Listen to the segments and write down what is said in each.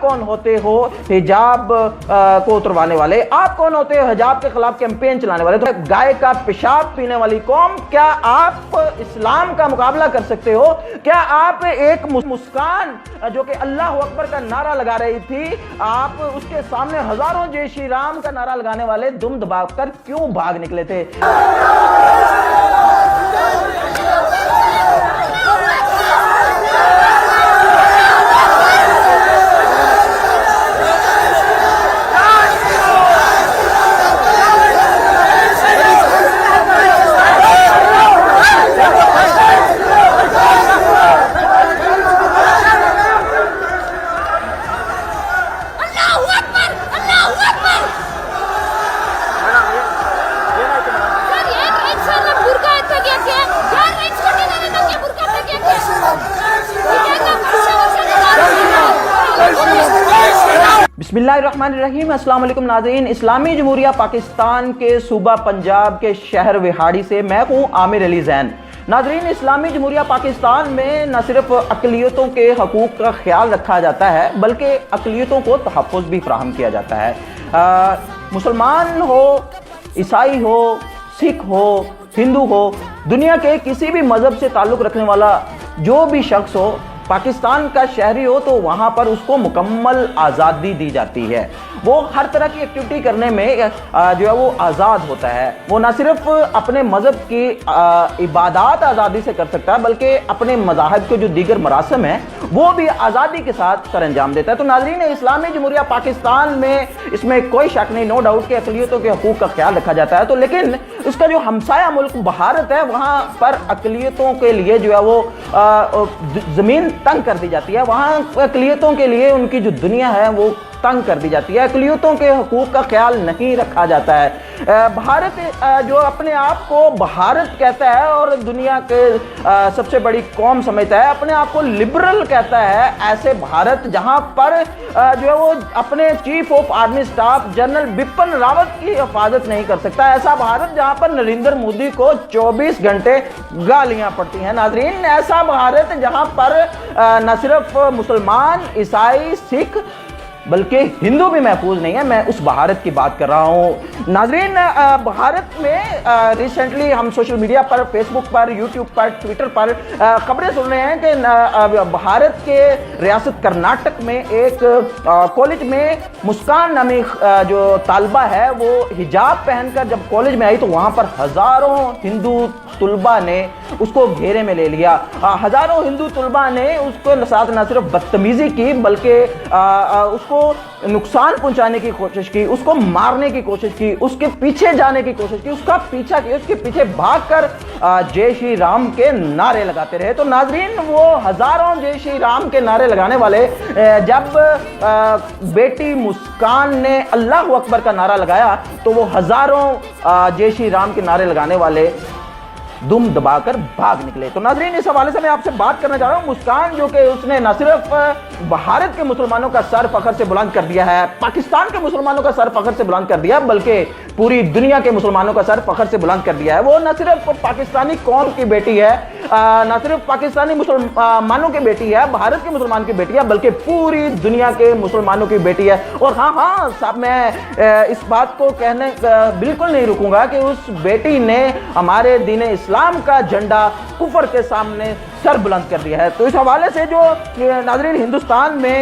کون ہوتے ہو حجاب کو اتروانے والے؟ آپ کون ہوتے ہو حجاب کے خلاف کیمپین چلانے والے؟ تو گائے کا پیشاب پینے والی قوم، کیا آپ اسلام کا مقابلہ کر سکتے ہو؟ کیا آپ ایک مسکان جو کہ اللہ اکبر کا نعرہ لگا رہی تھی، آپ اس کے سامنے ہزاروں جے شری رام کا نعرہ لگانے والے دم دبا کر کیوں بھاگ نکلے تھے؟ بسم اللہ الرحمن الرحیم۔ السلام علیکم ناظرین، اسلامی جمہوریہ پاکستان کے صوبہ پنجاب کے شہر وہاڑی سے میں ہوں عامر علی زین۔ ناظرین، اسلامی جمہوریہ پاکستان میں نہ صرف اقلیتوں کے حقوق کا خیال رکھا جاتا ہے بلکہ اقلیتوں کو تحفظ بھی فراہم کیا جاتا ہے۔ مسلمان ہو، عیسائی ہو، سکھ ہو، ہندو ہو، دنیا کے کسی بھی مذہب سے تعلق رکھنے والا جو بھی شخص ہو، پاکستان کا شہری ہو، تو وہاں پر اس کو مکمل آزادی دی جاتی ہے۔ وہ ہر طرح کی ایکٹیویٹی کرنے میں جو ہے وہ آزاد ہوتا ہے۔ وہ نہ صرف اپنے مذہب کی عبادات آزادی سے کر سکتا ہے بلکہ اپنے مذاہب کے جو دیگر مراسم ہیں وہ بھی آزادی کے ساتھ سر انجام دیتا ہے۔ تو ناظرین، اسلامی جمہوریہ پاکستان میں اس میں کوئی شک نہیں، نو ڈاؤٹ کہ اقلیتوں کے حقوق کا خیال رکھا جاتا ہے، تو لیکن اس کا جو ہمسایہ ملک بھارت ہے وہاں پر اقلیتوں کے لیے جو ہے وہ زمین تنگ کر دی جاتی ہے۔ وہاں اقلیتوں کے لیے ان کی جو دنیا ہے وہ تنگ کر دی جاتی ہے، اقلیتوں کے حقوق کا خیال نہیں رکھا جاتا ہے۔ بھارت جو اپنے آپ کو بھارت کہتا ہے اور دنیا کے سب سے بڑی قوم سمجھتا ہے، اپنے آپ کو لبرل کہتا ہے، ایسے بھارت جہاں پر جو ہے وہ اپنے chief of army staff general Bipin Rawat کی حفاظت نہیں کر سکتا، ایسا بھارت جہاں پر نریندر مودی کو 24 گھنٹے گالیاں پڑتی ہیں۔ ناظرین، ایسا بھارت جہاں پر نہ صرف مسلمان، عیسائی، سکھ بلکہ ہندو بھی محفوظ نہیں ہے، میں اس بھارت کی بات کر رہا ہوں۔ ناظرین، بھارت میں ریسنٹلی ہم سوشل میڈیا پر، فیس بک پر، یوٹیوب پر، ٹویٹر پر خبریں سن رہے ہیں کہ بھارت کے ریاست کرناٹک میں ایک کالج میں مسکان نامی جو طالبہ ہے وہ حجاب پہن کر جب کالج میں آئی تو وہاں پر ہزاروں ہندو طلبہ نے اس کو گھیرے میں لے لیا۔ ہزاروں ہندو طلبہ نے اس کو ساتھ نہ صرف بدتمیزی کی بلکہ اس کو نقصان پہنچانے کی کوشش کی، اس کو مارنے کی کوشش کی، اس کے پیچھے جانے کی کوشش کی، اس کا پیچھا کیا، اس کے پیچھے بھاگ کر جے شری رام کے نعرے لگاتے رہے۔ تو ناظرین، وہ ہزاروں جے شری رام کے نعرے لگانے والے جب بیٹی مسکان نے اللہ اکبر کا نعرہ لگایا تو وہ ہزاروں جے شری رام کے نعرے لگانے والے دم دبا کر بھاگ نکلے۔ تو ناظرین، اس حوالے سے میں آپ سے بات کرنا چاہ رہا ہوں۔ مسکان جو کہ اس نے نہ صرف بھارت کے مسلمانوں کا سر فخر سے بلند کر دیا ہے، پاکستان کے مسلمانوں کا سر فخر سے بلند کر دیا بلکہ پوری دنیا کے مسلمانوں کا سر فخر سے بلند کر دیا ہے۔ وہ نہ صرف پاکستانی قوم کی بیٹی ہے، نہ صرف پاکستانی مسلمانوں کی بیٹی ہے، بھارت کے مسلمان کی بیٹی ہے بلکہ پوری دنیا کے مسلمانوں کی بیٹی ہے۔ اور ہاں صاحب، میں اس بات کو کہنے بالکل نہیں رکوں گا کہ اس بیٹی نے ہمارے دین اسلام کا جھنڈا کفر کے سامنے سر بلند کر دیا ہے۔ تو اس حوالے سے جو ناظرین ہندوستان میں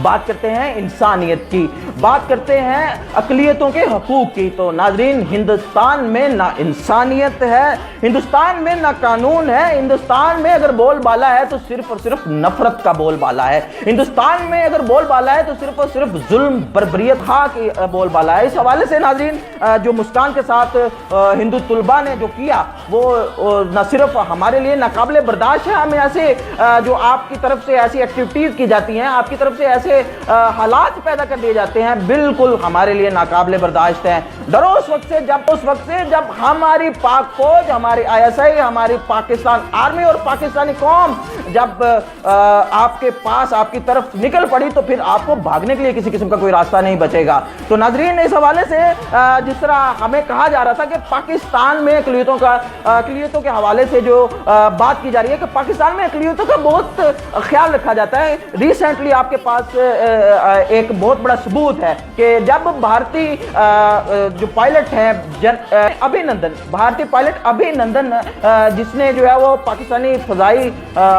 بات کرتے ہیں انسانیت کی، بات کرتے ہیں اقلیتوں کے حقوق کی، تو ناظرین ہندوستان میں نہ انسانیت ہے، ہندوستان میں نہ قانون ہے، ہندوستان میں اگر بول بالا ہے تو صرف اور صرف نفرت کا بول بالا ہے، ہندوستان میں اگر بول بالا ہے تو صرف اور صرف ظلم، بربریت کی بول بالا ہے۔ اس حوالے سے ناظرین جو مسکان کے ساتھ ہندو طلبہ نے جو کیا وہ نہ صرف ہمارے لیے ناقابل برداشت ہے، ہمیں ایسے جو آپ کی طرف سے ایسی ایکٹیویٹیز کی جاتی ہیں، آپ کی طرف سے ایسے حالات پیدا کر دیے جاتے ہیں بالکل ہمارے لیے ناقابل برداشت ہیں۔ ڈرو اس وقت سے جب ہماری پاک فوج، ہماری ISI، ہماری پاکستان آرمی اور پاکستانی قوم جب آپ کے پاس، آپ کی طرف نکل پڑی تو پھر آپ کو بھاگنے کے لیے کسی قسم کا کوئی راستہ نہیں بچے گا۔ تو ناظرین، اس حوالے سے جس طرح ہمیں کہا جا رہا تھا کہ پاکستان میں اقلیتوں کے حوالے سے جو بات کی جا رہی ہے کہ پاکستان میں اقلیتوں کا بہت خیال رکھا جاتا ہے، ریسنٹلی آپ کے پاس ایک بہت بڑا ثبوت ہے کہ جب بھارتی جو پائلٹ ہیں بھارتی پائلٹ ابھی نندن جس نے جو ہے وہ پاکستانی فضائی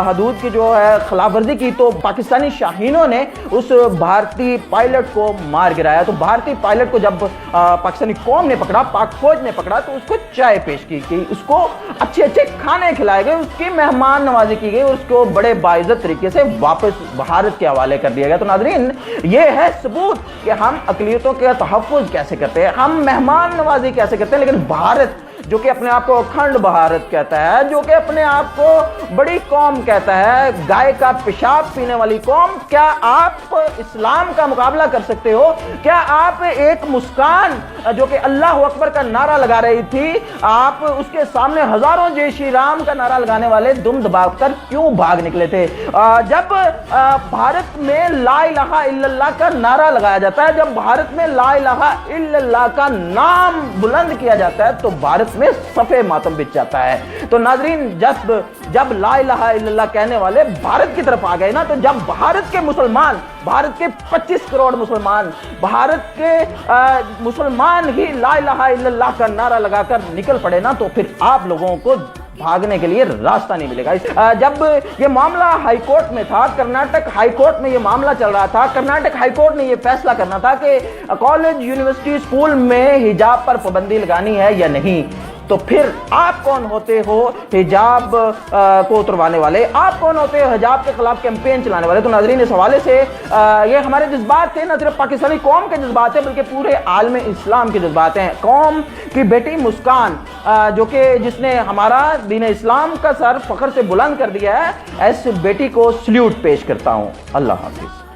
حدود کی جو ہے خلاف ورزی کی، تو پاکستانی شاہینوں نے اس بھارتی پائلٹ کو مار گرایا۔ تو بھارتی پائلٹ کو جب پاکستانی قوم نے پکڑا، پاک فوج نے پکڑا، تو اس کو چائے پیش کی گئی، اس کو اچھے کھانے کھلائے گئے، اس کی مہمان نوازی کی گئی اور اس کو بڑے باعزت طریقے سے واپس بھارت کے حوالے کر دیا گیا۔ تو ناظرین، یہ ہے ثبوت کہ ہم اقلیتوں کے تحفظ کیسے کرتے ہیں، ہم مہمان نوازی کیسے کرتے ہیں، لیکن بھارت جو کہ اپنے آپ کو اکھنڈ بھارت کہتا ہے، جو کہ اپنے آپ کو بڑی قوم کہتا ہے، گائے کا پیشاب پینے والی قوم، کیا آپ اسلام کا مقابلہ کر سکتے ہو؟ کیا آپ ایک مسکان جو کہ اللہ اکبر کا نعرہ لگا رہی تھی، آپ اس کے سامنے ہزاروں جے شری رام کا نعرہ لگانے والے دم دبا کر کیوں بھاگ نکلے تھے؟ جب بھارت میں لا الہ الا اللہ کا نعرہ لگایا جاتا ہے، جب بھارت میں لا الہ الا اللہ کا نام بلند کیا جاتا ہے، تو بھارت میں صفے ماتم بچ جاتا ہے۔ تو ناظرین، جب لا الہ الا اللہ کہنے والے بھارت کی طرف آ گئے نا، تو جب بھارت کے مسلمان، بھارت کے 25 کروڑ مسلمان، بھارت کے مسلمان ہی لا الہ الا اللہ کا نعرہ لگا کر نکل پڑے نا، تو پھر آپ لوگوں کو بھاگنے کے لیے راستہ نہیں ملے گا۔ جب یہ معاملہ ہائی کورٹ میں تھا، کرناٹک ہائی کورٹ میں یہ معاملہ چل رہا تھا، کرناٹک ہائی کورٹ نے یہ فیصلہ کرنا تھا کہ کالج، یونیورسٹی، اسکول میں حجاب پر پابندی لگانی ہے یا نہیں، تو پھر آپ کون ہوتے ہو حجاب کو اتروانے والے؟ آپ کون ہوتے ہو حجاب کے خلاف کیمپین چلانے والے؟ تو ناظرین، اس حوالے سے یہ ہمارے جذبات تھے، نہ صرف پاکستانی قوم کے جذبات ہیں بلکہ پورے عالم اسلام کے جذبات ہیں۔ قوم کی بیٹی مسکان جو کہ جس نے ہمارا دین اسلام کا سر فخر سے بلند کر دیا ہے، ایس بیٹی کو سلیوٹ پیش کرتا ہوں۔ اللہ حافظ۔